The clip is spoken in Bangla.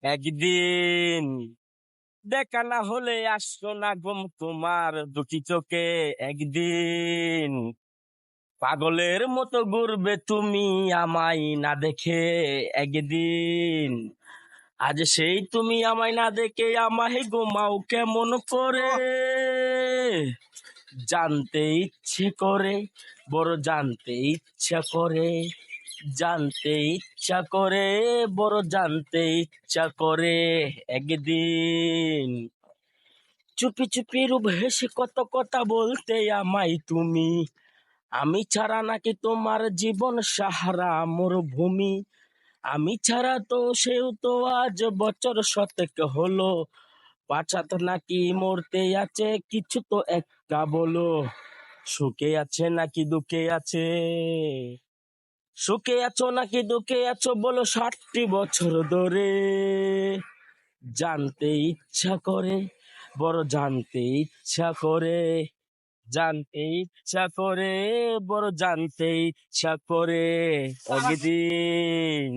একদিন দেখা না হলে আসলো না গম তোমার দুটি চোখে। একদিন পাগলের মতো ঘুরবে তুমি আমায় না দেখে। একদিন আজ সেই তুমি আমায় না দেখে আমায় ঘুমাও কেমন করে। জানতে ইচ্ছে করে, বড় জানতে ইচ্ছা করে, জানতে ইচ্ছা করে, বড় জানতে ইচ্ছা করে। একদিন চুপি চুপি রূপ হেসে কত কথা বলতে আমায় তুমি। আমি ছাড়া নাকি তোমার জীবন সাহারা মরুভূমি। আমি ছাড়া তো সেও তো আজ বছর শতেক হলো। পাছাত নাকি মরতে আছে, কিছু তো একটা বলো। সুখে আছে নাকি দুঃখে আছে, সুখে আছো নাকি দুঃখে আছো বলো 60টি বছর ধরে। জানতে ইচ্ছা করে, বড় জানতে ইচ্ছা করে, জানতে ইচ্ছা করে, বড় জানতে ইচ্ছা করে। একদিন